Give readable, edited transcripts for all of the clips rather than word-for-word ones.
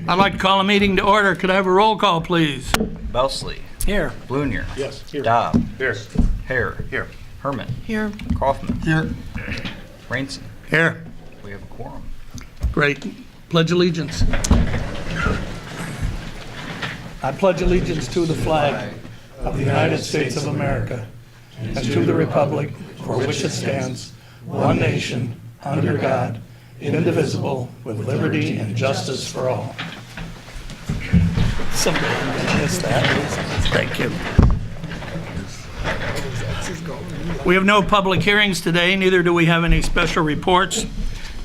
I'd like to call a meeting to order. Could I have a roll call, please? Belsley. Here. Blunier. Yes. Here. Dobb. Here. Hare. Here. Herman. Here. Kaufman. Here. Rainson. Here. We have a quorum. Great. Pledge allegiance. I pledge allegiance to the flag of the United States of America and to the republic for which it stands, one nation, under God, indivisible, with liberty and justice for all. Someday I'm going to miss that. Thank you. We have no public hearings today, neither do we have any special reports.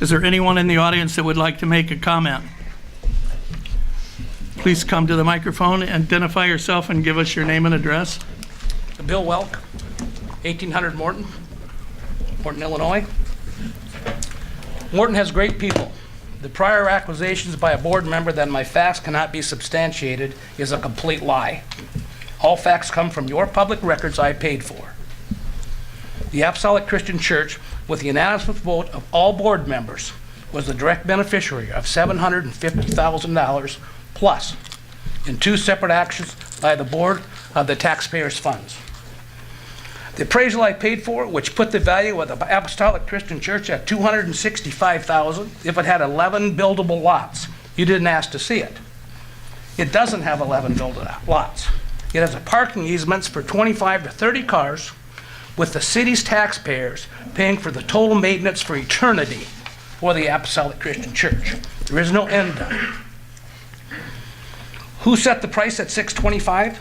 Is there anyone in the audience that would like to make a comment? Please come to the microphone, identify yourself, and give us your name and address. Bill Welk, 1800 Morton, Illinois. Morton has great people. The prior accusations by a board member that my facts cannot be substantiated is a complete lie. All facts come from your public records I paid for. The Apostolic Christian Church, with the unanimous vote of all board members, was the direct beneficiary of $750,000 plus in two separate actions by the board of the taxpayers' funds. The appraisal I paid for, which put the value of the Apostolic Christian Church at $265,000 if it had 11 buildable lots. You didn't ask to see it. It doesn't have 11 buildable lots. It has a parking easements for 25 to 30 cars, with the city's taxpayers paying for the total maintenance for eternity for the Apostolic Christian Church. There is no end done. Who set the price at $625?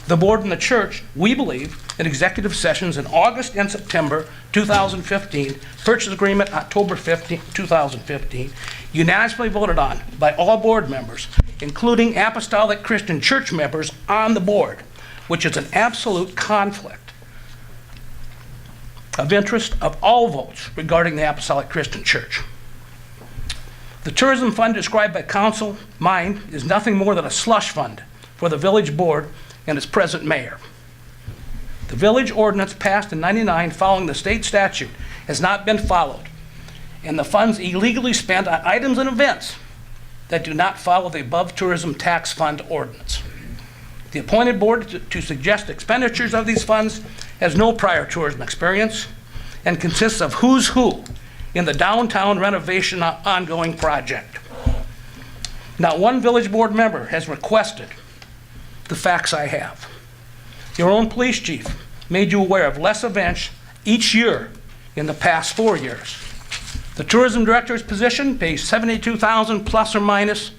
The board and the church, we believe, in executive sessions in August and September 2015, purchase agreement October 15, 2015, unanimously voted on by all board members, including Apostolic Christian Church members on the board, which is an absolute conflict of interest of all votes regarding the Apostolic Christian Church. The tourism fund described by council, mine, is nothing more than a slush fund for the village board and its present mayor. The village ordinance passed in '99 following the state statute has not been followed, and the funds illegally spent on items and events that do not follow the above tourism tax fund ordinance. The appointed board to suggest expenditures of these funds has no prior tourism experience and consists of who's who in the downtown renovation ongoing project. Not one village board member has requested the facts I have. Your own police chief made you aware of less events each year in the past 4 years. The tourism director's position pays $72,000 plus or minus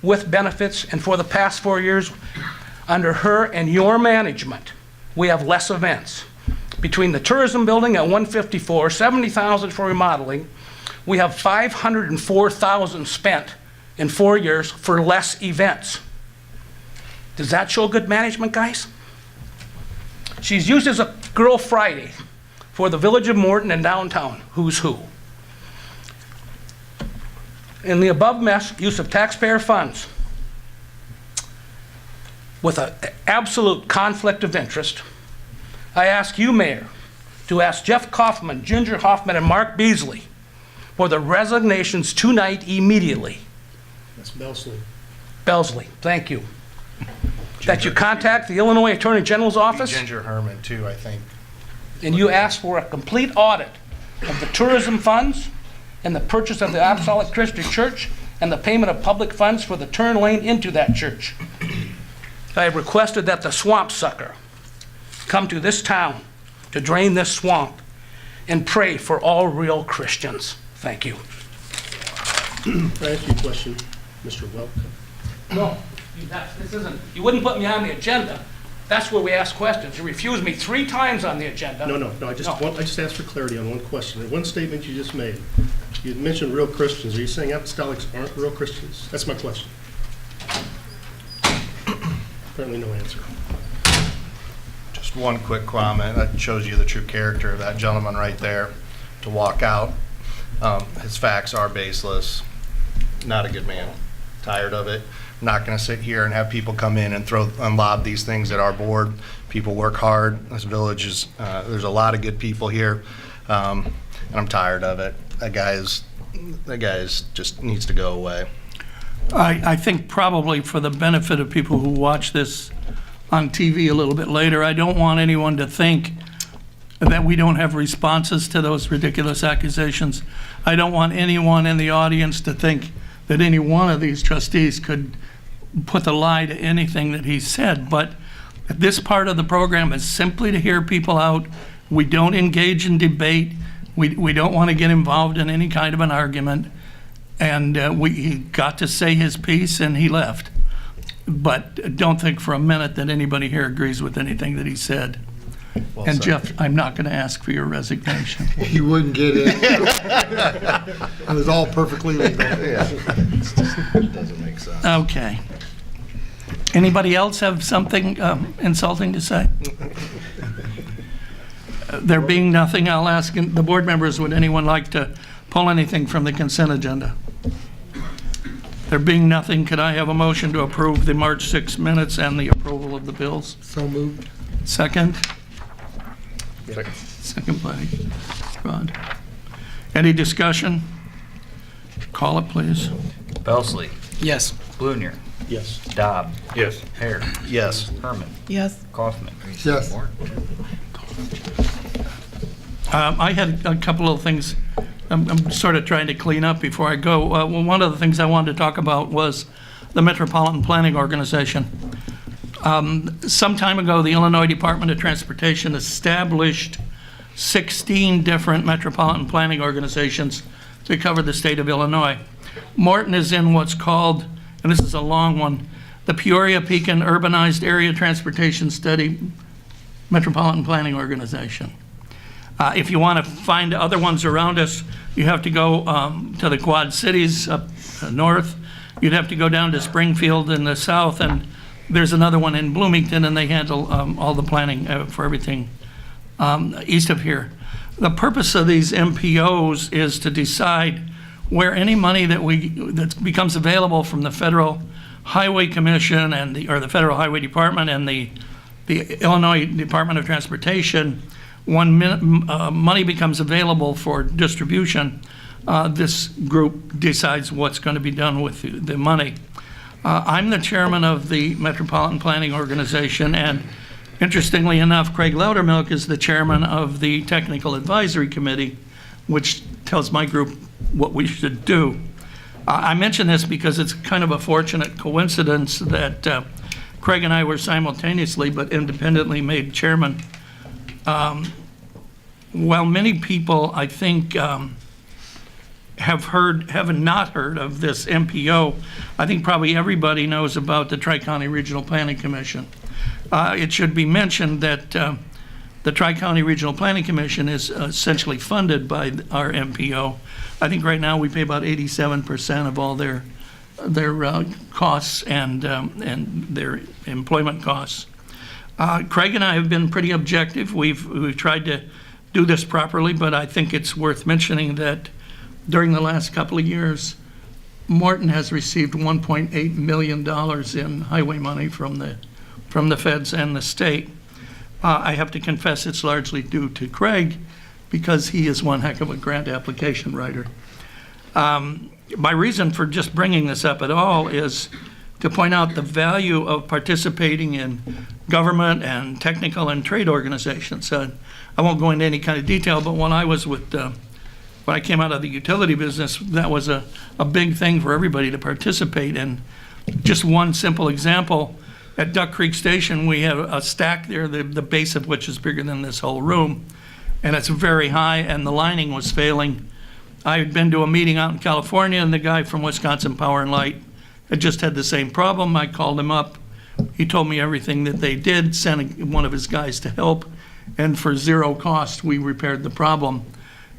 with benefits, and for the past 4 years, under her and your management, we have less events. Between the tourism building at 154, $70,000 for remodeling, we have $504,000 spent in 4 years for less events. Does that show good management, guys? She's used as a Girl Friday for the village of Morton and downtown, who's who. In the above mess, use of taxpayer funds with an absolute conflict of interest, I ask you, Mayor, to ask Jeff Kaufman, Ginger Hoffman, and Mark Beasley for the resignations tonight immediately. That's Belsley. Belsley, thank you. That you contact the Illinois Attorney General's office Ginger Herman, too, I think. and you ask for a complete audit of the tourism funds and the purchase of the Apostolic Christian Church and the payment of public funds for the turn lane into that church. I have requested that the swamp sucker come to this town to drain this swamp and pray for all real Christians. Thank you. Can I ask you a question, Mr. Welk? No, this isn't, you wouldn't put me on the agenda. That's where we ask questions. You refused me 3 times on the agenda. No, I just asked for clarity on one question. One statement you just made. You mentioned real Christians. Are you saying apostolics aren't real Christians? That's my question. Apparently no answer. Just one quick comment that shows you the true character of that gentleman right there to walk out. His facts are baseless. Not a good man. Tired of it. I'm not going to sit here and have people come in and throw and lob these things at our board. People work hard. This village is, there's a lot of good people here, and I'm tired of it. That guy is just needs to go away. I think probably for the benefit of people who watch this on TV a little bit later, I don't want anyone to think that we don't have responses to those ridiculous accusations. I don't want anyone in the audience to think that any one of these trustees could put the lie to anything that he said. But this part of the program is simply to hear people out. We don't engage in debate. We don't want to get involved in any kind of an argument. And he got to say his piece and he left. But don't think for a minute that anybody here agrees with anything that he said. Well And said. Jeff, I'm not going to ask for your resignation. You wouldn't get in. It was all perfectly legal. Yeah. It doesn't make sense. Okay. Anybody else have something insulting to say? There being nothing, I'll ask the board members, would anyone like to pull anything from the consent agenda? There being nothing, could I have a motion to approve the March 6 minutes and the approval of the bills? So moved. Second? Second by Rod. Any discussion? Call it, please. Belsley. Yes. Blunier. Yes. Dobb. Yes. Hare. Yes. Herman. Yes. Kaufman. Yes. I had a couple of things I'm sort of trying to clean up before I go. Well, one of the things I wanted to talk about was the Metropolitan Planning Organization. Some time ago, the Illinois Department of Transportation established 16 different metropolitan planning organizations to cover the state of Illinois. Morton is in what's called, and this is a long one, the Peoria-Pekin Urbanized Area Transportation Study Metropolitan Planning Organization. If you want to find other ones around us, you have to go to the Quad Cities up north. You'd have to go down to Springfield in the south, and there's another one in Bloomington, and they handle all the planning for everything east of here. The purpose of these MPOs is to decide where any money that becomes available from the Federal Highway Commission and the Federal Highway Department and the Illinois Department of Transportation, when money becomes available for distribution, this group decides what's going to be done with the money. I'm the chairman of the Metropolitan Planning Organization, and interestingly enough, Craig Loudermilk is the chairman of the Technical Advisory Committee, which tells my group what we should do. I mention this because it's kind of a fortunate coincidence that Craig and I were simultaneously but independently made chairman. While many people, I think, have not heard of this MPO, I think probably everybody knows about the Tri-County Regional Planning Commission. It should be mentioned that the Tri-County Regional Planning Commission is essentially funded by our MPO. I think right now we pay about 87% of all their costs and their employment costs. Craig and I have been pretty objective. We've tried to do this properly, but I think it's worth mentioning that during the last couple of years, Morton has received $1.8 million in highway money from the feds and the state. I have to confess it's largely due to Craig because he is one heck of a grant application writer. My reason for just bringing this up at all is to point out the value of participating in government and technical and trade organizations. I won't go into any kind of detail, but when I was when I came out of the utility business, that was a big thing for everybody to participate in. Just one simple example, at Duck Creek Station, we have a stack there, the base of which is bigger than this whole room, and it's very high, and the lining was failing. I had been to a meeting out in California, and the guy from Wisconsin Power and Light had just had the same problem. I called him up. He told me everything that they did, sent one of his guys to help, and for zero cost, we repaired the problem,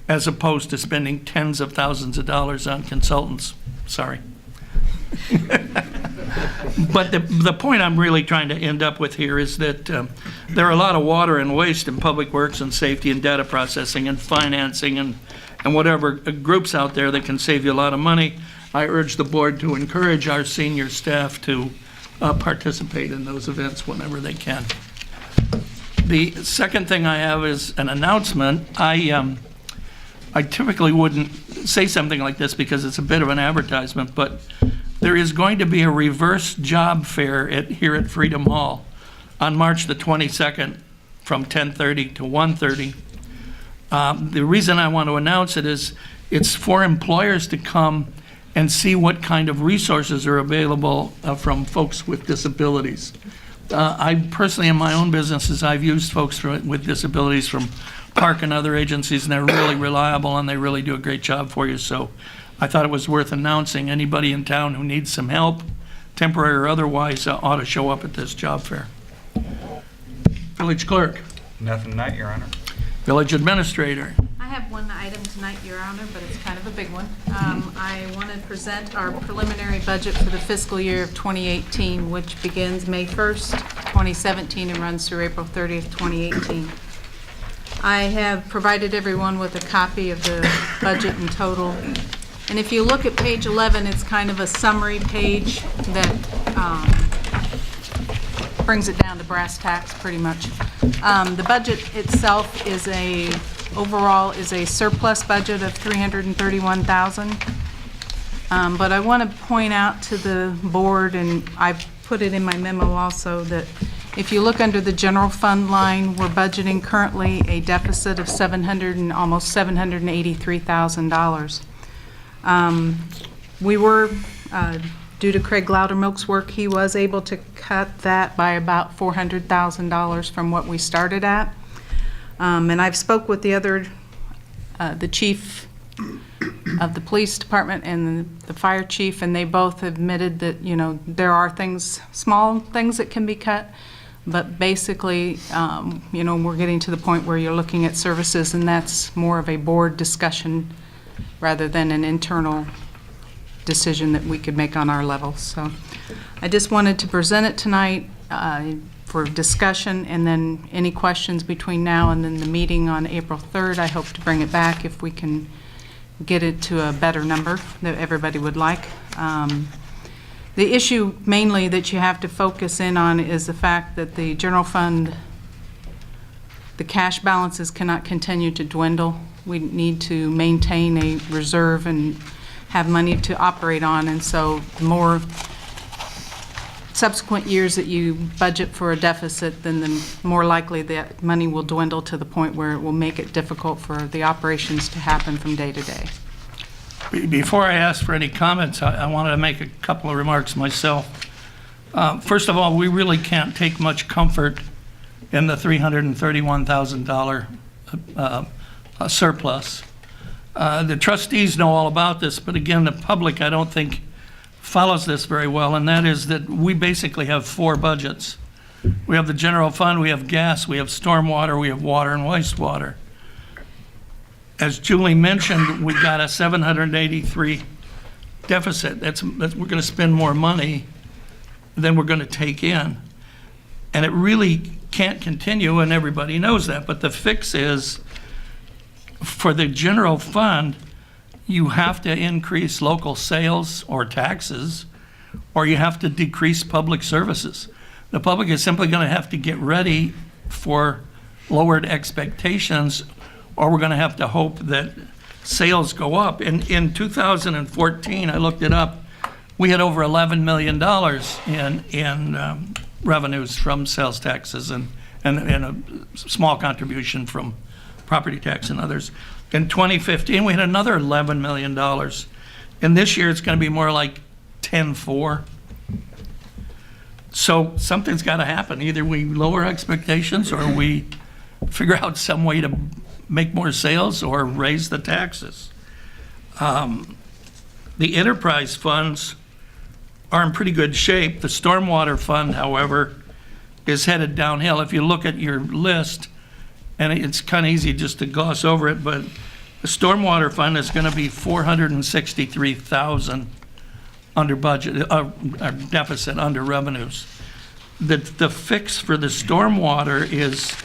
as opposed to spending tens of thousands of dollars on consultants. Sorry. But the point I'm really trying to end up with here is that there are a lot of water and waste in public works and safety and data processing and financing and whatever groups out there that can save you a lot of money. I urge the board to encourage our senior staff to participate in those events whenever they can. The second thing I have is an announcement. I typically wouldn't say something like this because it's a bit of an advertisement, but There is going to be a reverse job fair here at Freedom Hall on March the 22nd from 10:30 to 1:30. The reason I want to announce it is it's for employers to come and see what kind of resources are available from folks with disabilities. I personally, in my own businesses, I've used folks with disabilities from Park and other agencies, and they're really reliable and they really do a great job for you. So I thought it was worth announcing. Anybody in town who needs some help, temporary or otherwise, ought to show up at this job fair. Village Clerk. Nothing tonight, Your Honor. Village Administrator. I have one item tonight, Your Honor, but it's kind of a big one. I want to present our preliminary budget for the fiscal year of 2018, which begins May 1st, 2017, and runs through April 30th, 2018. I have provided everyone with a copy of the budget in total. And if you look at page 11, it's kind of a summary page that brings it down to brass tacks pretty much. The budget itself is overall is a surplus budget of $331,000. But I want to point out to the board, and I've put it in my memo also, that if you look under the general fund line, we're budgeting currently a deficit of almost $783,000. We were, due to Craig Loudermilk's work, he was able to cut that by about $400,000 from what we started at. And I've spoke with the chief of the police department and the fire chief, and they both admitted that, there are small things that can be cut, but basically, we're getting to the point where you're looking at services, and that's more of a board discussion rather than an internal decision that we could make on our level. So I just wanted to present it tonight for discussion, and then any questions between now and then the meeting on April 3rd, I hope to bring it back if we can get it to a better number that everybody would like. The issue mainly that you have to focus in on is the fact that the general fund, the cash balances cannot continue to dwindle. We need to maintain a reserve and have money to operate on, and so the more subsequent years that you budget for a deficit, then the more likely that money will dwindle to the point where it will make it difficult for the operations to happen from day to day. Before I ask for any comments, I wanted to make a couple of remarks myself. First of all, we really can't take much comfort in the $331,000 surplus. The trustees know all about this, but again, the public, I don't think, follows this very well, and that is that we basically have four budgets. We have the general fund, we have gas, we have stormwater, we have water and wastewater. As Julie mentioned, we got a 783 deficit. We're going to spend more money than we're going to take in. And it really can't continue, and everybody knows that. But the fix is, for the general fund, you have to increase local sales or taxes, or you have to decrease public services. The public is simply going to have to get ready for lowered expectations, or we're going to have to hope that sales go up. In 2014, I looked it up, we had over $11 million in revenues from sales taxes and a small contribution from property tax and others. In 2015, we had another $11 million. And this year, it's going to be more like 10.4. So something's got to happen. Either we lower expectations or we figure out some way to make more sales or raise the taxes. The enterprise funds are in pretty good shape. The stormwater fund, however, is headed downhill. If you look at your list, and it's kind of easy just to gloss over it, but the stormwater fund is going to be $463,000 under budget, deficit under revenues. The fix for the stormwater is,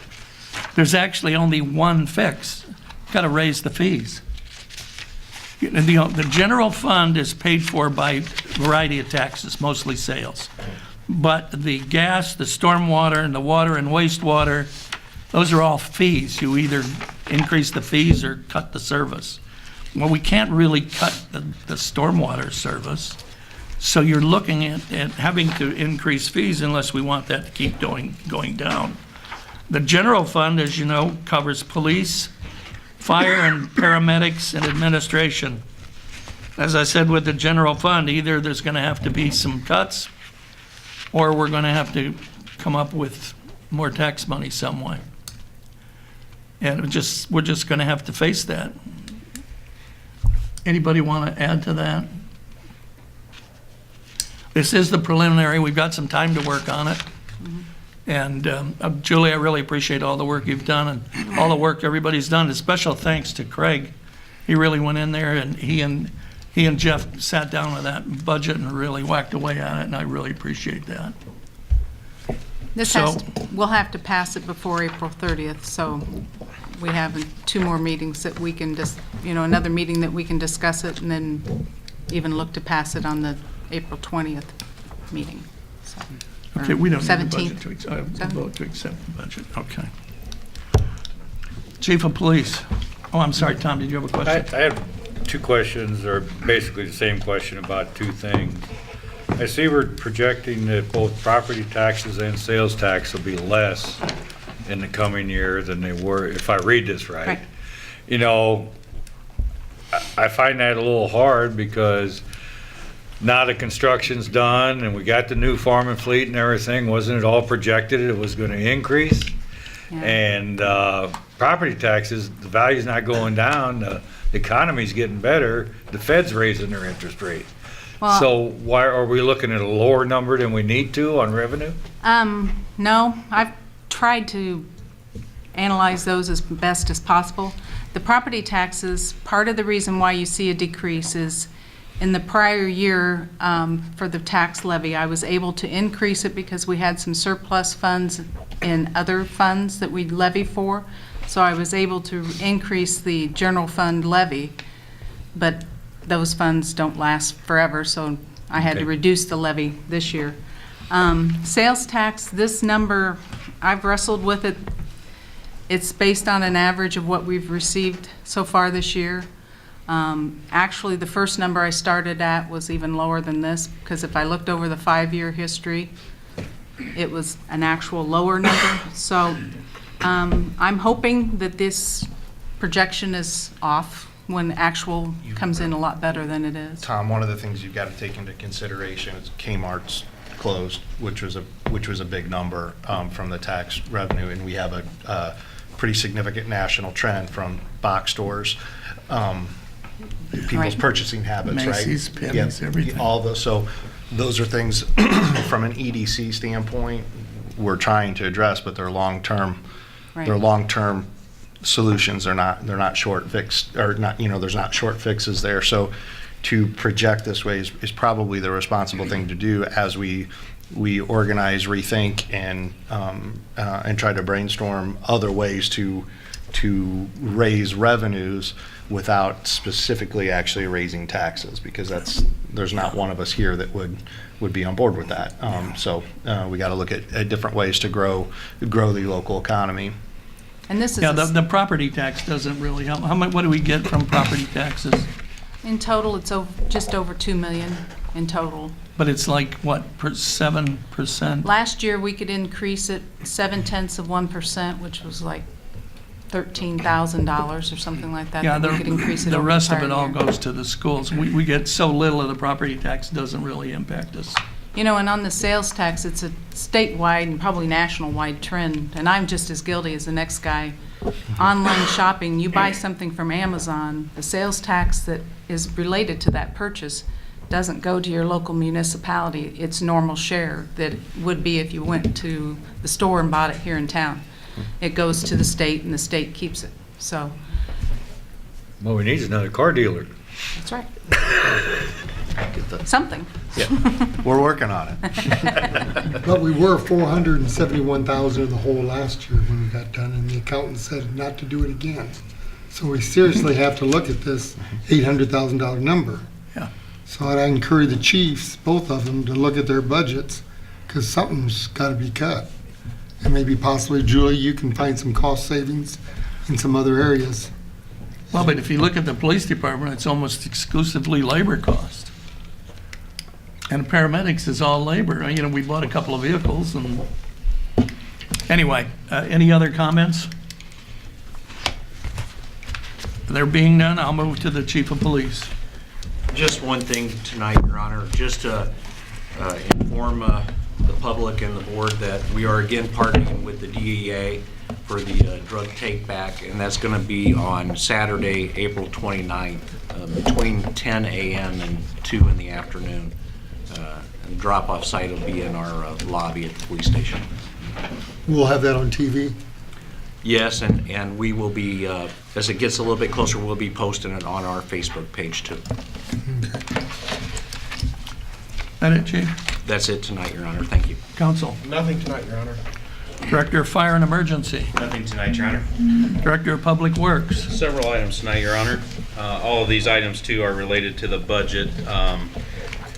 there's actually only one fix. Got to raise the fees. The general fund is paid for by a variety of taxes, mostly sales. But the gas, the stormwater, and the water and wastewater, those are all fees. You either increase the fees or cut the service. Well, we can't really cut the stormwater service. So you're looking at having to increase fees unless we want that to keep going down. The general fund, as you know, covers police, fire and paramedics and administration. As I said with the general fund, either there's going to have to be some cuts or we're going to have to come up with more tax money some way. And we're just going to have to face that. Anybody want to add to that? This is the preliminary. We've got some time to work on it. And Julie, I really appreciate all the work you've done and all the work everybody's done. A special thanks to Craig. He really went in there and he and Jeff sat down with that budget and really whacked away on it, and I really appreciate that. We'll have to pass it before April 30th, so we have 2 more meetings that we can just, another meeting that we can discuss it and then even look to pass it on the April 20th meeting. So, Okay, we don't need a 17th. budget to vote to accept the budget. Okay. Chief of Police. Oh, I'm sorry, Tom, did you have a question? I have 2 questions, or basically the same question about 2 things. I see we're projecting that both property taxes and sales tax will be less in the coming year than they were, if I read this right. Right. I find that a little hard because now the construction's done and we got the new farming fleet and everything. Wasn't it all projected it was going to increase? Yeah. And property taxes, the value's not going down. The economy's getting better. The Fed's raising their interest rate. Well, So why are we looking at a lower number than we need to on revenue? no, I've tried to analyze those as best as possible. The property taxes, part of the reason why you see a decrease is in the prior year for the tax levy, I was able to increase it because we had some surplus funds in other funds that we levy for. So I was able to increase the general fund levy, but those funds don't last forever, so I had to Okay. reduce the levy this year. Sales tax, this number, I've wrestled with it. It's based on an average of what we've received so far this year. Actually, the first number I started at was even lower than this, because if I looked over the 5-year history, it was an actual lower number. So I'm hoping that this projection is off when actual comes in a lot better than it is. Tom, one of the things you've got to take into consideration is Kmart's closed, which was a big number from the tax revenue, and we have a pretty significant national trend from box stores, people's Right. purchasing habits, right? Macy's, Penny's, everything. All those, so those are things from an EDC standpoint we're trying to address, but they're long-term. Right. They're long-term solutions. They're not short fixed, or not, there's not short fixes there. So to project this way is probably the responsible thing to do as we organize, rethink, and try to brainstorm other ways to raise revenues without specifically actually raising taxes, because there's not one of us here that would be on board with that. So we got to look at different ways to grow the local economy. And this is, Yeah, the property tax doesn't really help. How much, what do we get from property taxes? in total, it's just over 2 million in total. But it's like, what, 7%? Last year, we could increase it 0.7%, which was like $13,000 or something like that. Yeah, that we could increase it the over rest of prior it all year. goes to the schools. We get so little of the property tax, doesn't really impact us. And on the sales tax, it's a statewide and probably national-wide trend, and I'm just as guilty as the next guy. Online shopping, you buy something from Amazon, the sales tax that is related to that purchase doesn't go to your local municipality. It's normal share that it would be if you went to the store and bought it here in town. It goes to the state, and the state keeps it. So, What we need is another car dealer. that's right. Something. We're working on it. But we were 471,000 of the whole last year when we got done, and the accountant said not to do it again. So we seriously have to look at this $800,000 number. Yeah. So I encourage the chiefs, both of them, to look at their budgets, because something's got to be cut. And maybe possibly, Julie, you can find some cost savings in some other areas. Well, but if you look at the police department, it's almost exclusively labor cost. And paramedics is all labor. You know, we bought a couple of vehicles and, anyway, any other comments? There being none, I'll move to the chief of police. Just one thing tonight, Your Honor, just to inform the public and the board that we are again partnering with the DEA for the drug take back, and that's going to be on Saturday, April 29th, between 10 a.m. and 2 in the afternoon. And drop-off site will be in our lobby at the police station. We'll have that on TV. Yes, and we will be, as it gets a little bit closer, we'll be posting it on our Facebook page too. That it, chief? That's it tonight, Your Honor. Thank you. Counsel? Nothing tonight, Your Honor. Director of Fire and Emergency? Nothing tonight, Your Honor. Director of Public Works? Several items tonight, Your Honor. All of these items, too, are related to the budget.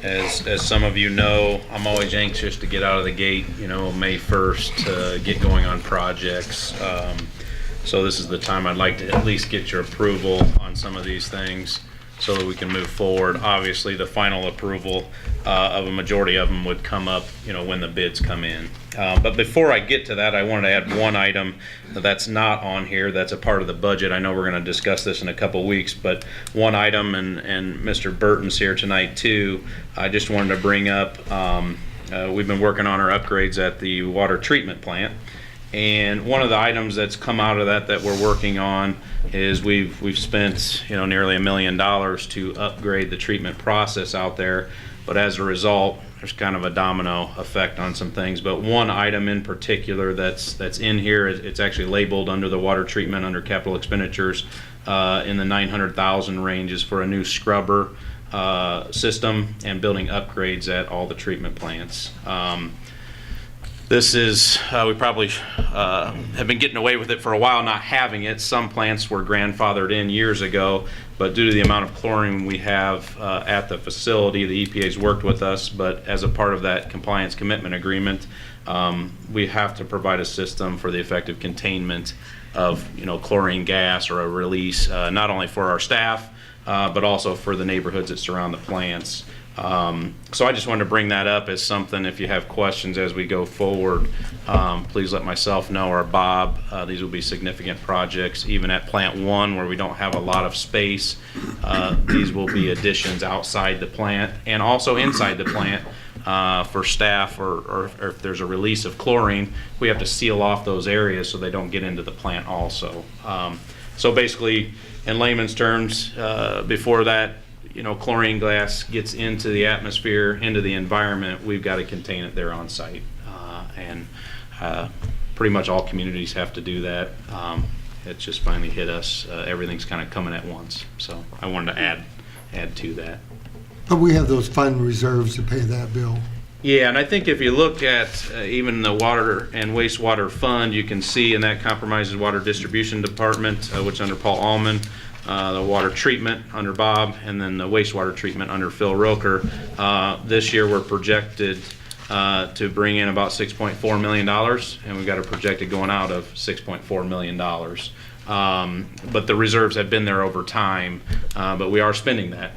As some of you know, I'm always anxious to get out of the gate, May 1st, to get going on projects. So this is the time I'd like to at least get your approval on some of these things so that we can move forward. Obviously, the final approval of a majority of them would come up, when the bids come in. But before I get to that, I wanted to add one item that's not on here. That's a part of the budget. I know we're going to discuss this in a couple weeks, but one item, and Mr. Burton's here tonight too, I just wanted to bring up, we've been working on our upgrades at the water treatment plant. And one of the items that's come out of that we're working on is we've spent nearly $1 million to upgrade the treatment process out there. But as a result, there's kind of a domino effect on some things. But one item in particular that's in here, it's actually labeled under the water treatment under capital expenditures in the $900,000 range, is for a new scrubber system and building upgrades at all the treatment plants. This is, we probably have been getting away with it for a while, not having it. Some plants were grandfathered in years ago, but due to the amount of chlorine we have at the facility, the EPA's worked with us, but as a part of that compliance commitment agreement, we have to provide a system for the effective containment of, chlorine gas or a release, not only for our staff, but also for the neighborhoods that surround the plants. So I just wanted to bring that up as something, if you have questions as we go forward, please let myself know, or Bob. These will be significant projects, even at Plant 1 where we don't have a lot of space. These will be additions outside the plant and also inside the plant for staff, or if there's a release of chlorine, we have to seal off those areas so they don't get into the plant also. So basically, in layman's terms, before that, chlorine gas gets into the atmosphere, into the environment, we've got to contain it there on site. And pretty much all communities have to do that. It just finally hit us. Everything's kind of coming at once. So I wanted to add to that. But we have those fund reserves to pay that bill. Yeah, and I think if you look at even the water and wastewater fund, you can see in that compromises water distribution department, which is under Paul Allman, the water treatment under Bob, and then the wastewater treatment under Phil Roker. This year we're projected to bring in about $6.4 million, and we've got a projected going out of $6.4 million. But the reserves have been there over time, but we are spending that.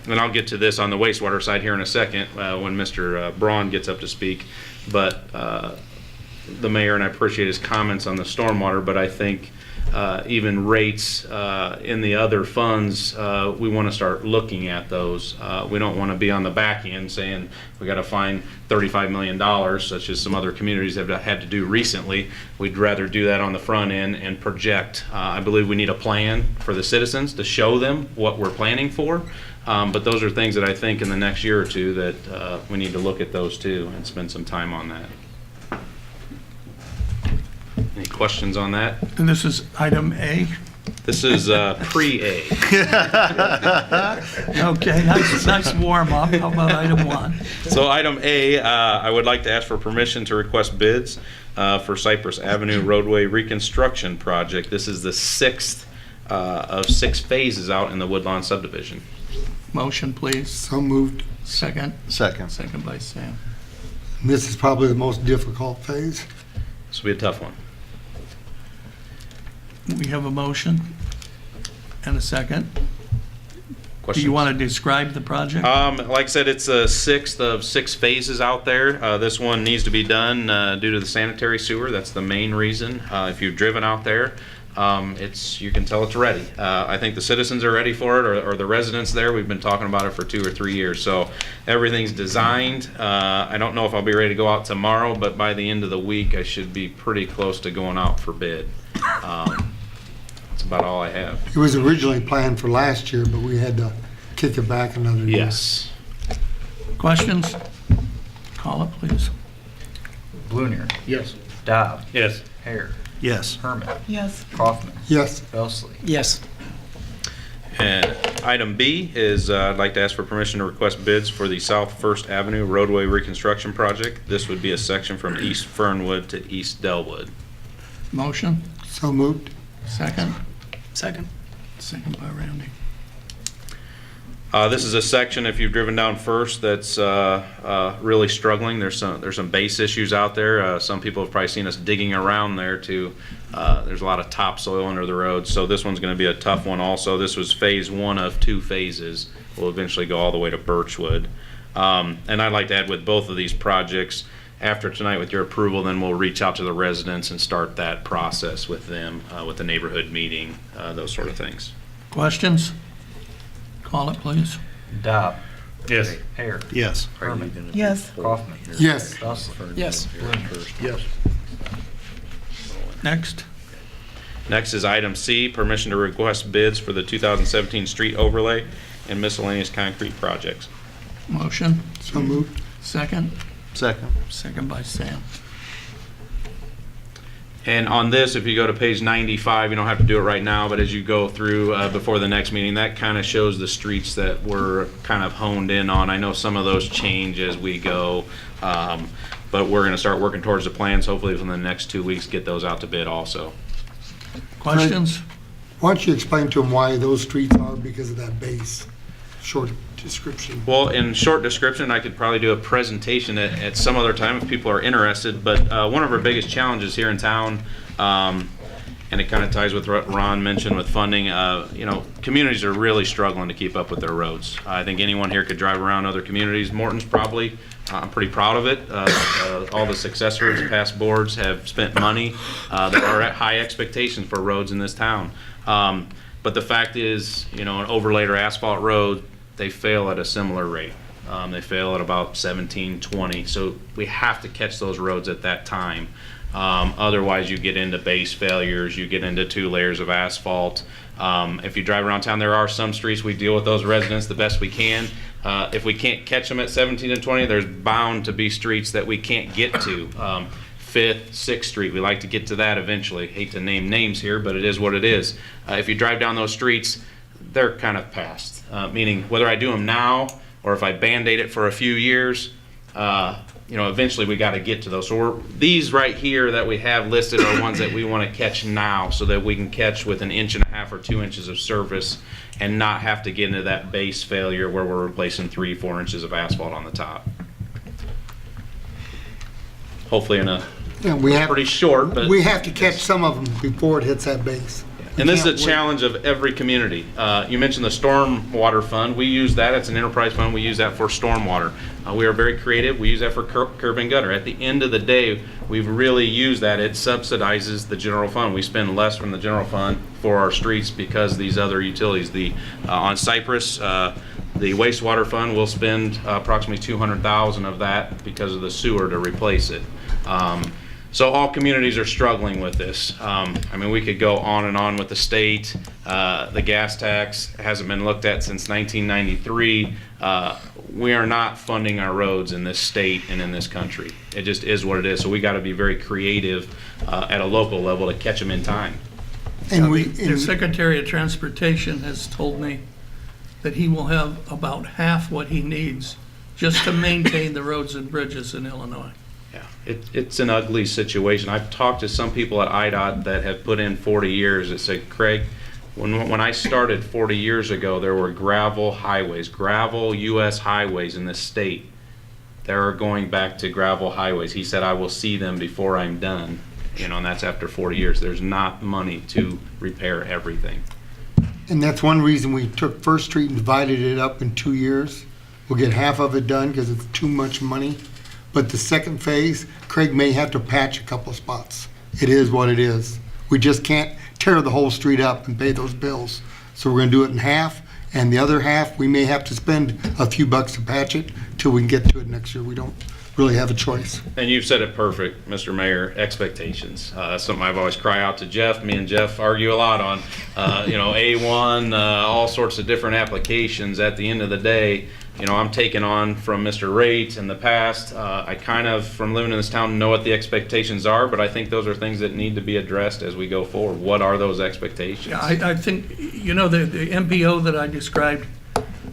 And I'll get to this on the wastewater side here in a second when Mr. Braun gets up to speak. But the mayor, and I appreciate his comments on the stormwater, but I think even rates in the other funds, we want to start looking at those. We don't want to be on the back end saying we got to find $35 million, such as some other communities have had to do recently. We'd rather do that on the front end and project. I believe we need a plan for the citizens to show them what we're planning for. But those are things that I think in the next year or two that we need to look at those too and spend some time on that. Any questions on that? And this is item A? This is pre-A. Okay, nice warm up. How about item 1? So item A, I would like to ask for permission to request bids for Cypress Avenue roadway reconstruction project. This is the 6th of 6 phases out in the Woodlawn subdivision. Motion, please. So moved. Second. Second. Second by Sam. And this is probably the most difficult phase. This will be a tough one. We have a motion and a second. Do you want to describe the project? Like I said, it's a sixth of 6 phases out there. This one needs to be done due to the sanitary sewer. That's the main reason. If you've driven out there, you can tell it's ready. I think the citizens are ready for it, or the residents there. We've been talking about it for 2 or 3 years. So everything's designed. I don't know if I'll be ready to go out tomorrow, but by the end of the week, I should be pretty close to going out for bid. That's about all I have. It was originally planned for last year, but we had to kick it back another year. Yes. Questions? Call it, please. Blunier, Yes. Dobb, Yes. Hare, Yes. Herman, Yes. Kaufman, Yes. Belsley. Yes. And item B is I'd like to ask for permission to request bids for the South First Avenue roadway reconstruction project. This would be a section from East Fernwood to East Delwood. Motion? So moved. Second? Second. Second by Randy. This is a section, if you've driven down First, that's really struggling. There's some base issues out there. Some people have probably seen us digging around there there's a lot of topsoil under the road. So this one's going to be a tough one also. This was phase 1 of 2 phases. We'll eventually go all the way to Birchwood. And I'd like to add with both of these projects, after tonight with your approval, then we'll reach out to the residents and start that process with them, with the neighborhood meeting, those sort of things. Questions? Call it, please. Dobb, Yes. Hare, Yes. Herman, Yes. Kaufman, Yes. Belsley. Yes. Yes. Next. Next is item C, permission to request bids for the 2017 street overlay and miscellaneous concrete projects. Motion? So moved. Second? Second. Second by Sam. And on this, if you go to page 95, you don't have to do it right now, but as you go through before the next meeting, that kind of shows the streets that we're kind of honed in on. I know some of those change as we go, but we're going to start working towards the plans, hopefully within the next 2 weeks, get those out to bid also. Questions? Why don't you explain to them why those streets are because of that base? Short description. Well, in short description, I could probably do a presentation at some other time if people are interested, but one of our biggest challenges here in town, and it kind of ties with what Ron mentioned with funding, communities are really struggling to keep up with their roads. I think anyone here could drive around other communities. Morton's probably, I'm pretty proud of it. All the successors, past boards have spent money. There are high expectations for roads in this town. But the fact is, an overlaid or asphalt road, they fail at a similar rate. They fail at about 17, 20. So we have to catch those roads at that time. Otherwise, you get into base failures, you get into 2 layers of asphalt. If you drive around town, there are some streets we deal with those residents the best we can. If we can't catch them at 17 and 20, there's bound to be streets that we can't get to. 5th, 6th Street, we like to get to that eventually. Hate to name names here, but it is what it is. If you drive down those streets, they're kind of past. Meaning whether I do them now or if I Band-Aid it for a few years, eventually we got to get to those. So these right here that we have listed are ones that we want to catch now so that we can catch with 1.5 inches or 2 inches of surface and not have to get into that base failure where we're replacing 3-4 inches of asphalt on the top. Hopefully in a pretty short, but we have to catch some of them before it hits that base. and this is a challenge of every community. You mentioned the stormwater fund. We use that. It's an enterprise fund. We use that for stormwater. We are very creative. We use that for curb and gutter. At the end of the day, we've really used that. It subsidizes the general fund. We spend less from the general fund for our streets because these other utilities. On Cypress, the wastewater fund will spend approximately $200,000 of that because of the sewer to replace it. So all communities are struggling with this. We could go on and on with the state. The gas tax hasn't been looked at since 1993. We are not funding our roads in this state and in this country. It just is what it is. So we got to be very creative at a local level to catch them in time. And The Secretary of Transportation has told me that he will have about half what he needs just to maintain the roads and bridges in Illinois. Yeah, it's an ugly situation. I've talked to some people at IDOT that have put in 40 years that say, Craig, when I started 40 years ago, there were gravel U.S. highways in this state. They're going back to gravel highways. He said, I will see them before I'm done. And that's after 40 years. There's not money to repair everything. And that's one reason we took First Street and divided it up in 2 years. We'll get half of it done because it's too much money. But the second phase, Craig may have to patch a couple of spots. It is what it is. We just can't tear the whole street up and pay those bills. So we're gonna do it in half, and the other half, we may have to spend a few bucks to patch it till we can get to it next year. We don't really have a choice. And you've said it perfect, Mr. Mayor, expectations. That's something I've always cry out to Jeff. Me and Jeff argue a lot on, A1, all sorts of different applications. At the end of the day, I'm taking on from Mr. Rate in the past. I kind of, from living in this town, know what the expectations are, but I think those are things that need to be addressed as we go forward. What are those expectations? Yeah, I think, the MPO that I described,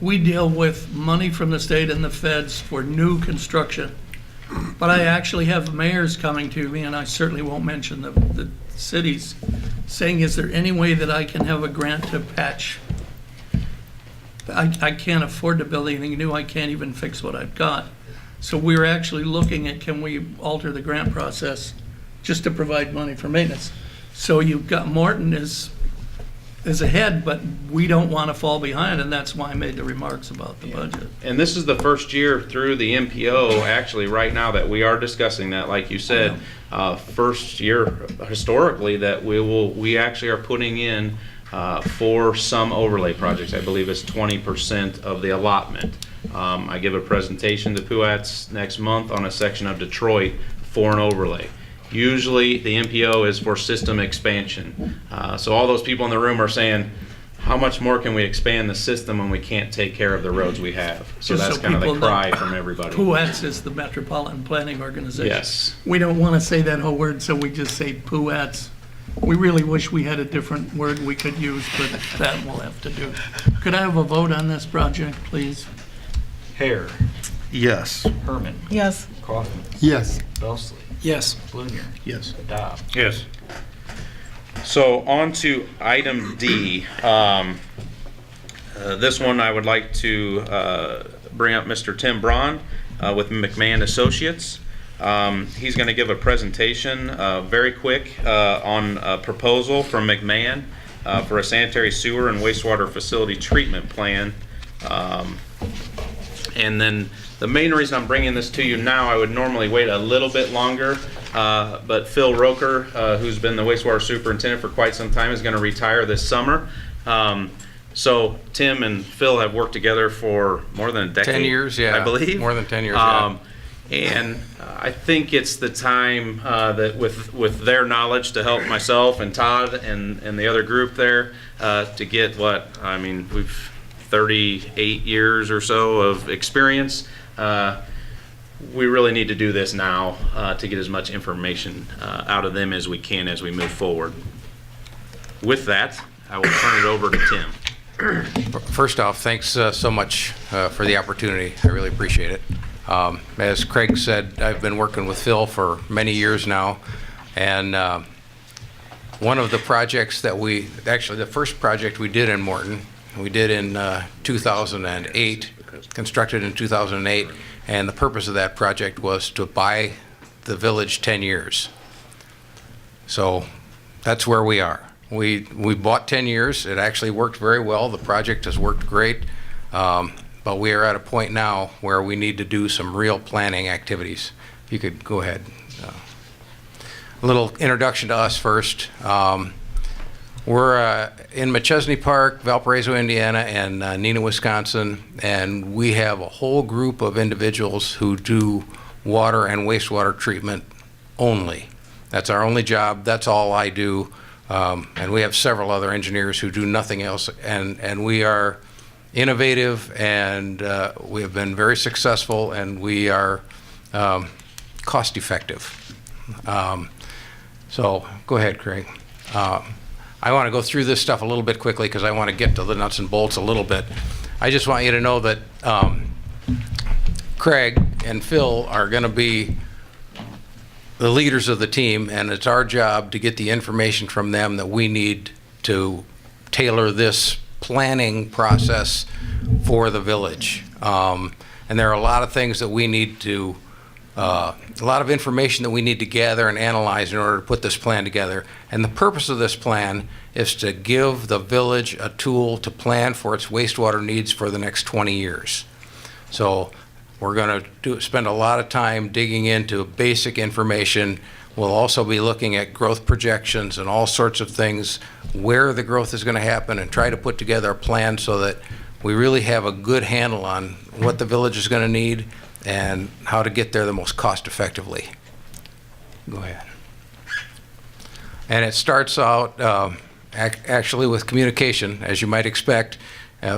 we deal with money from the state and the feds for new construction. But I actually have mayors coming to me, and I certainly won't mention the cities, saying, is there any way that I can have a grant to patch? I can't afford to build anything new. I can't even fix what I've got. So we're actually looking at, can we alter the grant process just to provide money for maintenance? So you've got Morton is ahead, but we don't want to fall behind, and that's why I made the remarks about the budget. And this is the first year through the MPO, actually, right now, that we are discussing that, like you said, first year historically that we actually are putting in for some overlay projects. I believe it's 20% of the allotment. I give a presentation to PUATS next month on a section of Detroit for an overlay. Usually the MPO is for system expansion. So all those people in the room are saying, how much more can we expand the system when we can't take care of the roads we have? So Just that's so kind of the people know, cry from everybody. PUATS is the Metropolitan Planning Organization. Yes. We don't want to say that whole word, so we just say PUATS. We really wish we had a different word we could use, but that we'll have to do. Could I have a vote on this project, please? Hare, Yes. Herman, Yes. Kaufman, Yes. Belsley, Yes. Blunier, Yes. Dobb. Yes. So on to item D. This one I would like to bring up Mr. Tim Braun with McMahon Associates. He's going to give a presentation very quick on a proposal from McMahon for a sanitary sewer and wastewater facility treatment plan. And then the main reason I'm bringing this to you now, I would normally wait a little bit longer, but Phil Roker, who's been the wastewater superintendent for quite some time, is going to retire this summer. So Tim and Phil have worked together for more than a decade. 10 years, yeah. I believe. More than 10 years, yeah. And I think it's the time that with their knowledge to help myself and Todd and the other group there to get we've 38 years or so of experience. We really need to do this now to get as much information out of them as we can as we move forward. With that, I will turn it over to Tim. First off, thanks so much for the opportunity. I really appreciate it. As Craig said, I've been working with Phil for many years now, and one of the projects that the first project we did in Morton, we did in 2008, constructed in 2008, and the purpose of that project was to buy the village 10 years. So that's where we are. We bought 10 years. It actually worked very well. The project has worked great. But we are at a point now where we need to do some real planning activities. If you could go ahead. A little introduction to us first. We're in McChesney Park, Valparaiso, Indiana, and Neenah, Wisconsin, and we have a whole group of individuals who do water and wastewater treatment only. That's our only job. That's all I do. And we have several other engineers who do nothing else, and we are innovative, and we have been very successful, and we are cost effective. So go ahead, Craig. I want to go through this stuff a little bit quickly because I want to get to the nuts and bolts a little bit. I just want you to know that Craig and Phil are going to be the leaders of the team, and it's our job to get the information from them that we need to tailor this planning process for the village. And there are a lot of things that we need to a lot of information that we need to gather and analyze in order to put this plan together. And the purpose of this plan is to give the village a tool to plan for its wastewater needs for the next 20 years. So we're going to spend a lot of time digging into basic information. We'll also be looking at growth projections and all sorts of things, where the growth is going to happen, and try to put together a plan so that we really have a good handle on what the village is going to need and how to get there the most cost effectively. Go ahead. And it starts out actually with communication, as you might expect.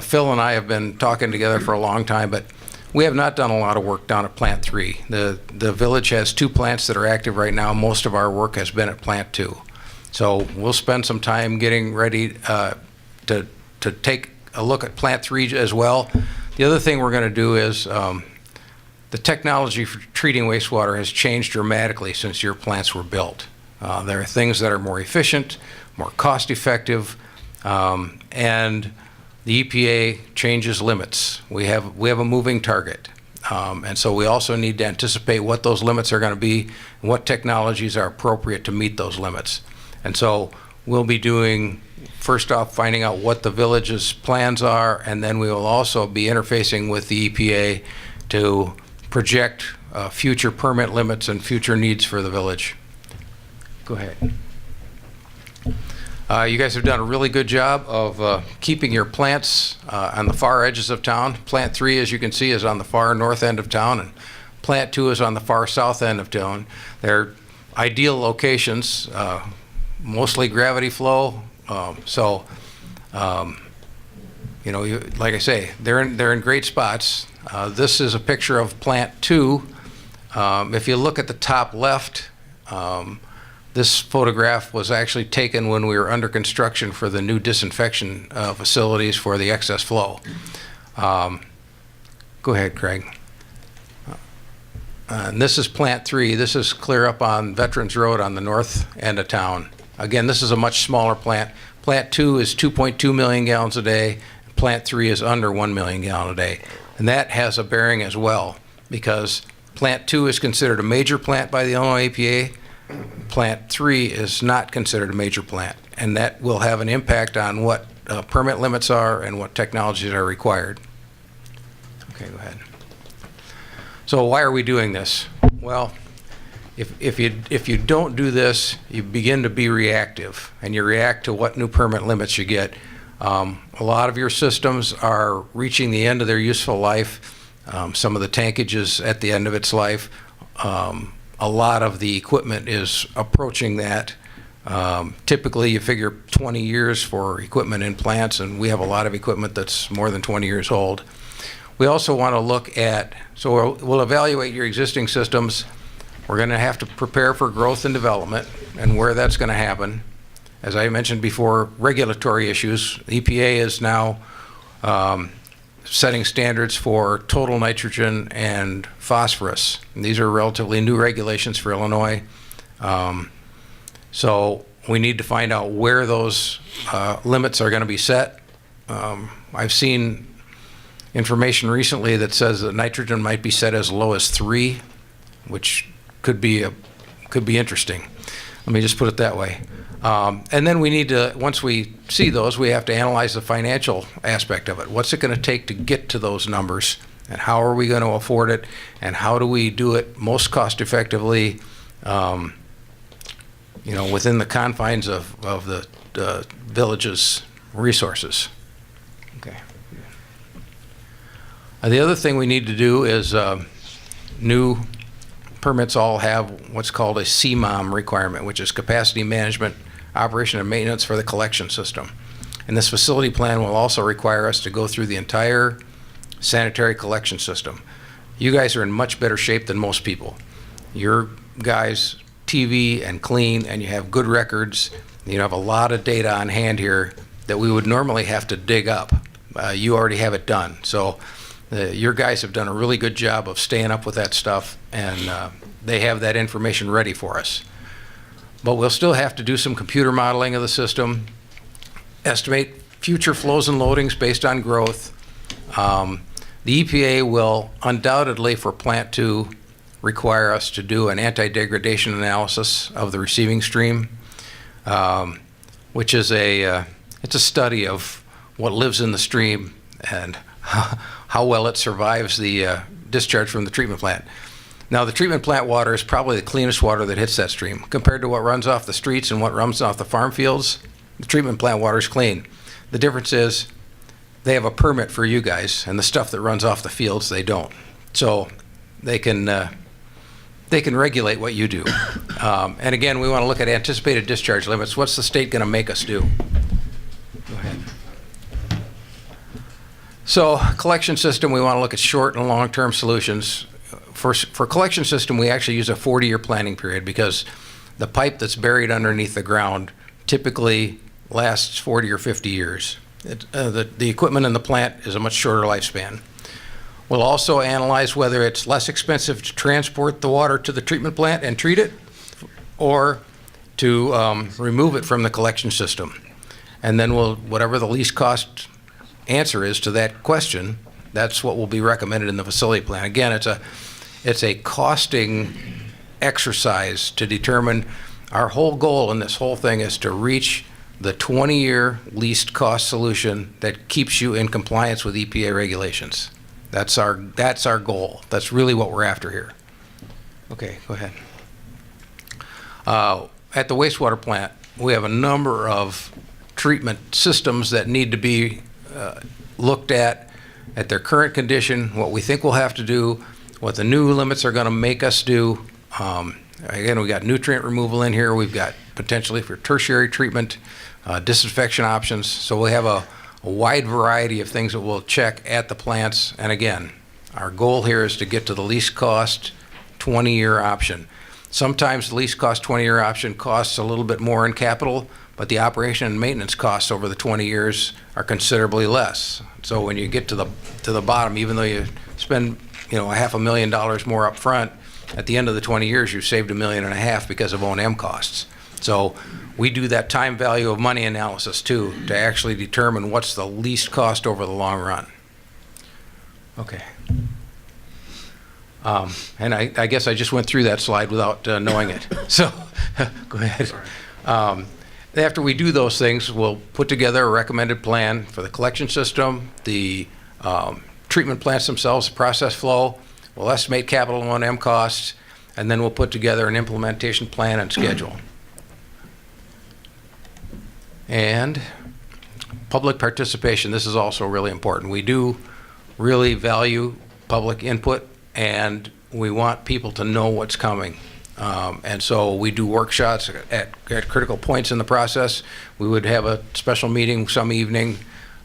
Phil and I have been talking together for a long time, but we have not done a lot of work down at Plant 3. The village has 2 plants that are active right now. Most of our work has been at Plant 2. So we'll spend some time getting ready to take a look at Plant 3 as well. The other thing we're going to do is the technology for treating wastewater has changed dramatically since your plants were built. There are things that are more efficient, more cost-effective, and the EPA changes limits. We have a moving target, and so we also need to anticipate what those limits are going to be and what technologies are appropriate to meet those limits. And so we'll be doing, first off, finding out what the village's plans are, and then we will also be interfacing with the EPA to project future permit limits and future needs for the village. Go ahead. You guys have done a really good job of keeping your plants on the far edges of town. Plant 3, as you can see, is on the far north end of town, and Plant 2 is on the far south end of town. They're ideal locations, mostly gravity flow. You know, like I say, they're in great spots. This is a picture of Plant 2. If you look at the top left, this photograph was actually taken when we were under construction for the new disinfection facilities for the excess flow. Go ahead, Craig. And this is Plant 3. This is clear up on Veterans Road on the north end of town. Again, this is a much smaller plant. Plant 2 is 2.2 million gallons a day. Plant 3 is under 1 million gallon a day. And that has a bearing as well, because Plant 2 is considered a major plant by the Illinois EPA. Plant 3 is not considered a major plant, and that will have an impact on what permit limits are and what technologies are required. Okay, go ahead. So why are we doing this? Well, if you don't do this, you begin to be reactive, and you react to what new permit limits you get. A lot of your systems are reaching the end of their useful life. Some of the tankage is at the end of its life. A lot of the equipment is approaching that. Typically, you figure 20 years for equipment in plants, and we have a lot of equipment that's more than 20 years old. We also want to look at, so we'll evaluate your existing systems. We're going to have to prepare for growth and development and where that's going to happen. As I mentioned before, regulatory issues. The EPA is now setting standards for total nitrogen and phosphorus. And these are relatively new regulations for Illinois. So we need to find out where those limits are going to be set. I've seen information recently that says that nitrogen might be set as low as 3, which could be interesting. Let me just put it that way. And then we need to, once we see those, we have to analyze the financial aspect of it. What's it going to take to get to those numbers? And how are we going to afford it? And how do we do it most cost effectively, you know, within the confines of the village's resources? Okay. The other thing we need to do is new permits all have what's called a CMOM requirement, which is capacity management, operation and maintenance for the collection system. And this facility plan will also require us to go through the entire sanitary collection system. You guys are in much better shape than most people. Your guys TV and clean, and you have good records. You have a lot of data on hand here that we would normally have to dig up. You already have it done. So your guys have done a really good job of staying up with that stuff, and they have that information ready for us. But we'll still have to do some computer modeling of the system, estimate future flows and loadings based on growth. The EPA will undoubtedly, for Plant 2, require us to do an anti-degradation analysis of the receiving stream, which is it's a study of what lives in the stream and how well it survives the discharge from the treatment plant. Now, the treatment plant water is probably the cleanest water that hits that stream. Compared to what runs off the streets and what runs off the farm fields, the treatment plant water is clean. The difference is they have a permit for you guys, and the stuff that runs off the fields, they don't. So they can regulate what you do. And again, we want to look at anticipated discharge limits. What's the state going to make us do? Go ahead. So collection system, we want to look at short and long-term solutions. For collection system, we actually use a 40-year planning period because the pipe that's buried underneath the ground typically lasts 40 or 50 years. The equipment in the plant is a much shorter lifespan. We'll also analyze whether it's less expensive to transport the water to the treatment plant and treat it, or to remove it from the collection system. And then whatever the least cost answer is to that question, that's what will be recommended in the facility plan. Again, it's a costing exercise to determine. Our whole goal in this whole thing is to reach the 20-year least cost solution that keeps you in compliance with EPA regulations. That's our goal. That's really what we're after here. Okay, go ahead. At the wastewater plant, we have a number of treatment systems that need to be looked at their current condition, what we think we'll have to do, what the new limits are going to make us do. Again, we got nutrient removal in here. We've got potentially for tertiary treatment, disinfection options. So we have a wide variety of things that we'll check at the plants. And again, our goal here is to get to the least cost 20-year option. Sometimes the least cost 20-year option costs a little bit more in capital, but the operation and maintenance costs over the 20 years are considerably less. So when you get to the bottom, even though you spend $500,000 more up front, at the end of the 20 years, you've saved $1.5 million because of O&M costs. So we do that time value of money analysis too, to actually determine what's the least cost over the long run. Okay. And I guess I just went through that slide without knowing it. So go ahead. After we do those things, we'll put together a recommended plan for the collection system, the treatment plants themselves, process flow. We'll estimate capital and O&M costs, and then we'll put together an implementation plan and schedule. And public participation, this is also really important. We do really value public input, and we want people to know what's coming. And so we do workshops at critical points in the process. We would have a special meeting some evening,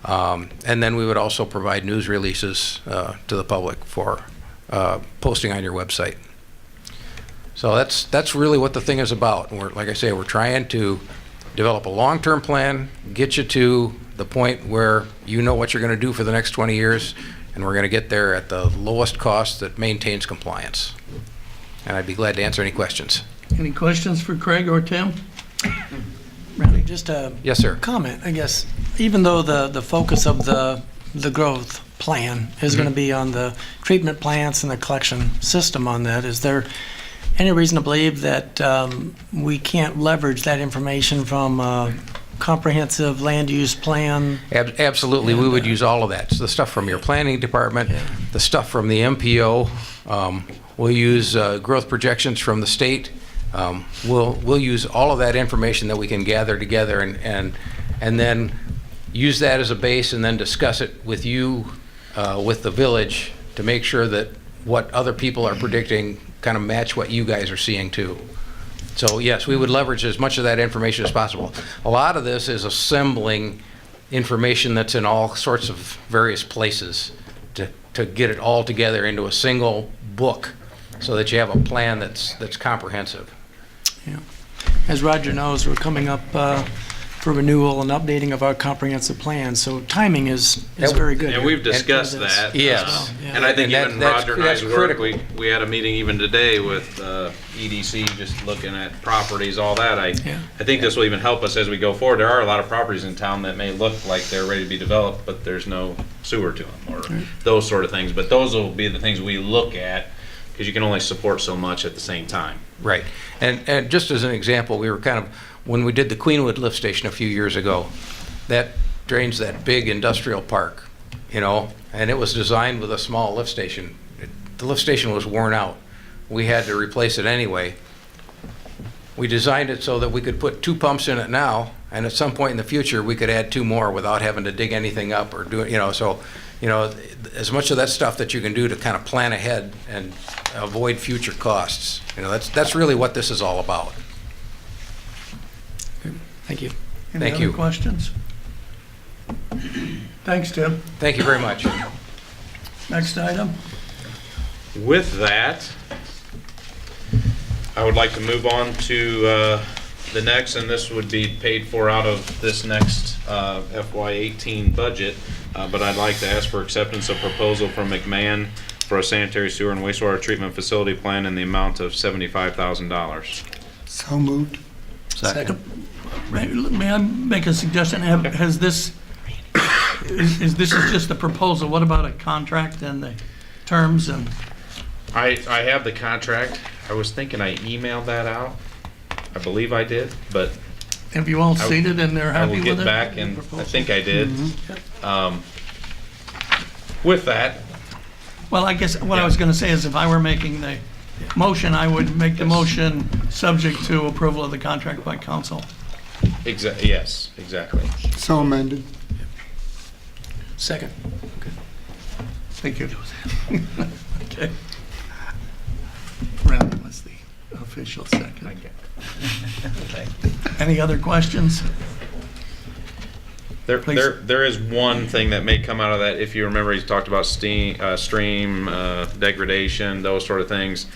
and then we would also provide news releases to the public for posting on your website. So that's really what the thing is about. And like I say, we're trying to develop a long-term plan, get you to the point where you know what you're going to do for the next 20 years, and we're going to get there at the lowest cost that maintains compliance. And I'd be glad to answer any questions. Any questions for Craig or Tim? Randy, just a Yes, sir. comment, I guess. Even though the focus of the growth plan is going to be on the treatment plants and the collection system on that, is there any reason to believe that we can't leverage that information from a comprehensive land use plan? Absolutely, we would use all of that. So the stuff from your planning department, the stuff from the MPO, we'll use growth projections from the state. We'll use all of that information that we can gather together and then use that as a base, and then discuss it with you, with the village, to make sure that what other people are predicting kind of match what you guys are seeing too. So yes, we would leverage as much of that information as possible. A lot of this is assembling information that's in all sorts of various places to get it all together into a single book, so that you have a plan that's comprehensive. Yeah. As Roger knows, we're coming up for renewal and updating of our comprehensive plan, so timing is very good. And we've discussed that. Yes. Well, yeah. And I think even Roger and I's work, critical. we had a meeting even today with EDC, just looking at properties, all that. I think this will even help us as we go forward. There are a lot of properties in town that may look like they're ready to be developed, but there's no sewer to them, or those sort of things. But those will be the things we look at because you can only support so much at the same time. Right. And just as an example, we were kind of, when we did the Queenwood lift station a few years ago, that drains that big industrial park, you know, and it was designed with a small lift station. The lift station was worn out. We had to replace it anyway. We designed it so that we could put 2 pumps in it now, and at some point in the future, we could add 2 more without having to dig anything up or do it, you know, so, you know, as much of that stuff that you can do to kind of plan ahead and avoid future costs. You know, that's really what this is all about. Thank you. Thank Any you. other questions? Thanks, Tim. Thank you very much. Next item. With that, I would like to move on to the next, and this would be paid for out of this next FY18 budget, but I'd like to ask for acceptance of proposal from McMahon for a sanitary sewer and wastewater treatment facility plan in the amount of $75,000. So moved. Second. May I make a suggestion? Has this, is this is just a proposal, what about a contract and the terms and? I have the contract. I was thinking I emailed that out. I believe I did, but Have you all seen it and they're I happy will with get it? back, and I think I did. With that, Well, I guess what I was gonna say is if I were making the motion, I would make the motion subject to approval of the contract by council. yes, exactly. So amended. Second. Thank you. Okay. Brandon was the official second. Any other questions? Please. There is one thing that may come out of that. If you remember, he's talked about stream degradation, those sort of things.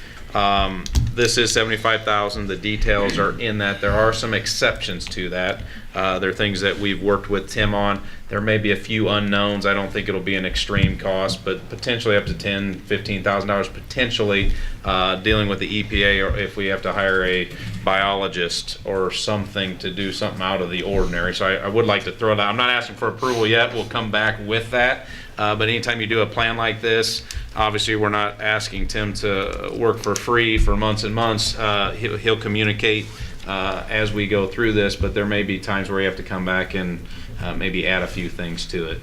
This is $75,000. The details are in that. There are some exceptions to that. There are things that we've worked with Tim on. There may be a few unknowns. I don't think it'll be an extreme cost, but potentially up to $10,000, $15,000 potentially dealing with the EPA, or if we have to hire a biologist or something to do something out of the ordinary. So I would like to throw that. I'm not asking for approval yet. We'll come back with that. But anytime you do a plan like this, obviously we're not asking Tim to work for free for months and months. He'll communicate as we go through this, but there may be times where you have to come back and maybe add a few things to it.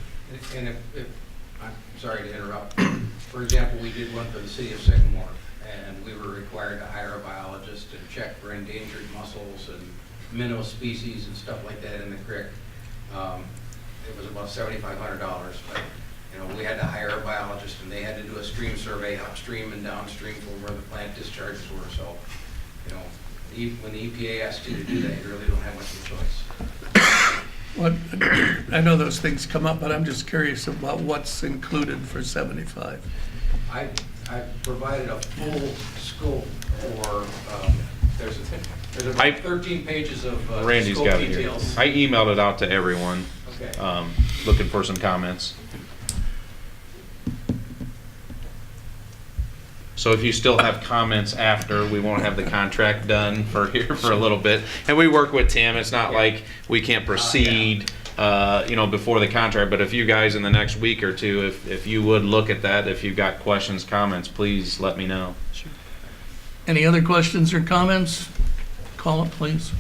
And if I'm sorry to interrupt, for example, we did one for the city of Sycamore, and we were required to hire a biologist and check for endangered mussels and minnow species and stuff like that in the creek. It was about $7,500, but you know, we had to hire a biologist, and they had to do a stream survey upstream and downstream from where the plant discharges were. So, you know, when the EPA asks you to do that, you really don't have much of a choice. What, I know those things come up, but I'm just curious about what's included for 75. I provided a full scope for, there's about 13 pages of Randy's scope got it here. details. I emailed it out to everyone, Okay. looking for some comments. So if you still have comments after, we won't have the contract done for here for a little bit. And we work with Tim. It's not like we can't proceed, you know, before the contract. But if you guys in the next week or two, if you would look at that, if you've got questions, comments, please let me know. Any other questions or comments? Call it, please.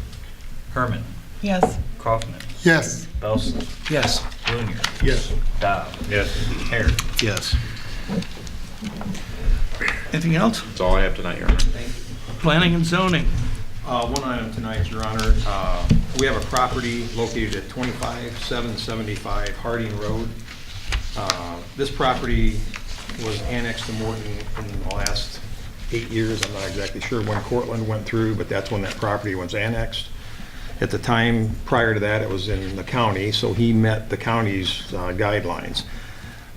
Herman. Yes. Kaufman. Yes. Belson. Yes. Blunier. Yes. Dobb. Yes. Harry. Yes. Anything else? That's all I have tonight, Your Honor. Planning and zoning. One item tonight, Your Honor. We have a property located at 25775 Harding Road. This property was annexed to Morton in the last 8 years. I'm not exactly sure when Cortland went through, but that's when that property was annexed. At the time prior to that, it was in the county, so he met the county's guidelines.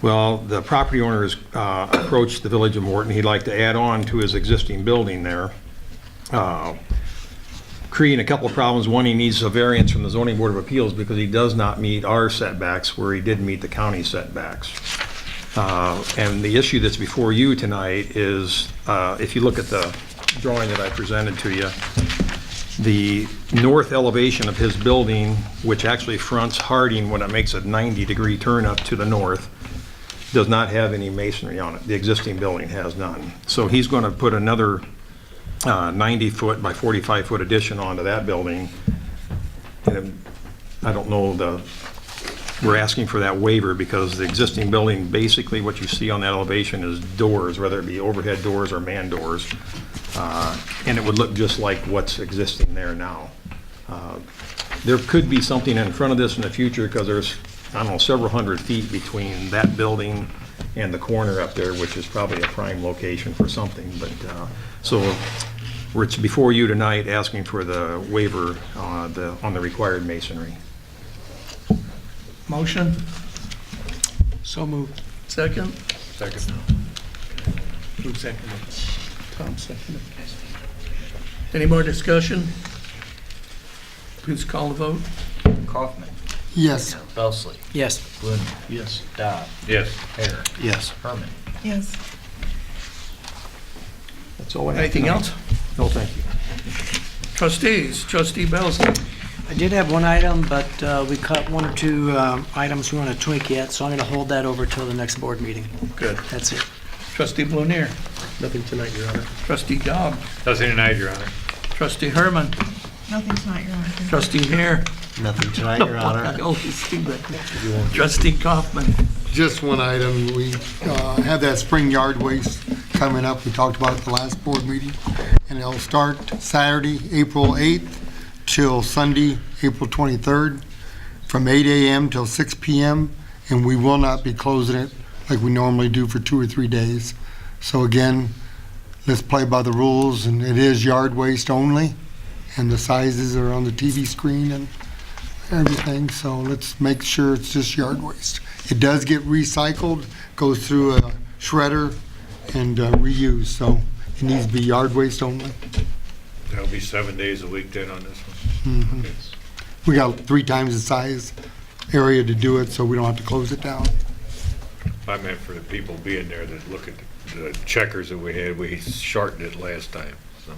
Well, the property owner has approached the Village of Morton. He'd like to add on to his existing building there, creating a couple of problems. One, he needs a variance from the Zoning Board of Appeals because he does not meet our setbacks where he did meet the county setbacks. And the issue that's before you tonight is, if you look at the drawing that I presented to you, the north elevation of his building, which actually fronts Harding when it makes a 90-degree turn up to the north, does not have any masonry on it. The existing building has none. So he's going to put another 90-foot by 45-foot addition onto that building. And I don't know, we're asking for that waiver because the existing building, basically what you see on that elevation is doors, whether it be overhead doors or man doors. And it would look just like what's existing there now. There could be something in front of this in the future because there's, I don't know, several hundred feet between that building and the corner up there, which is probably a prime location for something. But so we're before you tonight asking for the waiver on the required masonry. Motion? So moved. Second? Second. Who seconded? Tom seconded. Any more discussion? Please call the vote. Kaufman. Yes. Belsley. Yes. Blunier. Yes. Dodd. Yes. Hare. Yes. Herman. Yes. That's all I have Anything tonight. else? No, thank you. Trustees, Trustee Belsley. I did have one item, but we caught one or two items we want to tweak yet, so I'm going to hold that over till the next board meeting. Good. That's it. Trustee Blunier. Nothing tonight, Your Honor. Trustee Dobb. Nothing tonight, Your Honor. Trustee Herman. Nothing tonight, Your Honor. Trustee Hare. Nothing tonight, Your I Honor. always see that. Trustee Kaufman. Just one item, we have that spring yard waste coming up, we talked about it at the last board meeting, and it'll start Saturday, April 8th, till Sunday, April 23rd, from 8 a.m. till 6 p.m., and we will not be closing it like we normally do for 2 or 3 days. So again, let's play by the rules, and it is yard waste only, and the sizes are on the TV screen and everything, so let's make sure it's just yard waste. It does get recycled, goes through a shredder and reused, so it needs to be yard waste only. That'll be 7 days a week then on this one. Okay. We got 3 times the size area to do it, so we don't have to close it down. I meant for the people being there that look at the checkers that we had, we shortened it last time. So,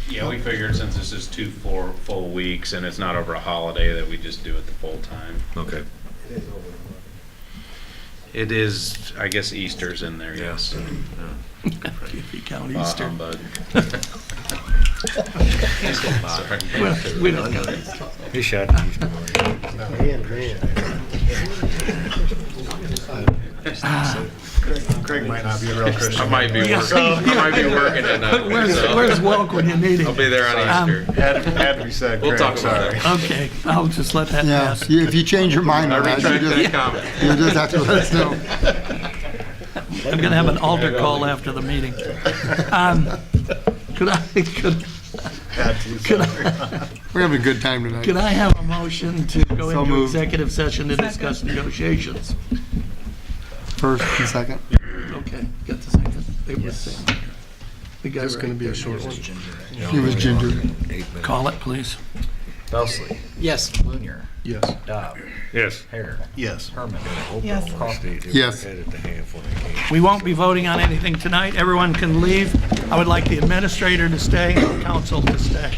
Yeah, we figured since this is 2 full weeks and it's not over a holiday that we just do it the full time. okay. It is, I guess Easter's in there, yes. If you count Bah Easter. humbug. Well, we don't know. He shot the Easter morning. Craig might not be a real Christian. I might be working at night. Where's Welk when you need I'll him? be there on Easter. Had to be said, We'll Craig, talk about sorry. it. Okay, I'll just let that Yeah, pass. if you change your mind I on that, retract that you comment. just have to let us know. I'm gonna have an altar call after the meeting. We're having a good time tonight. Could I have a motion to go So into moved. executive session to discuss negotiations? First and second. Okay, got the second. It was second. The guy This is going to right be a there. short one. It was Ginger. Call it, please. Belsley. Yes. Blunier. Yes. Dodd. Yes. Hare. Yes. Herman. Yes. Kaufman. Yes. Had it to half when they came. We won't be voting on anything tonight. Everyone can leave. I would like the administrator to stay and council to stay.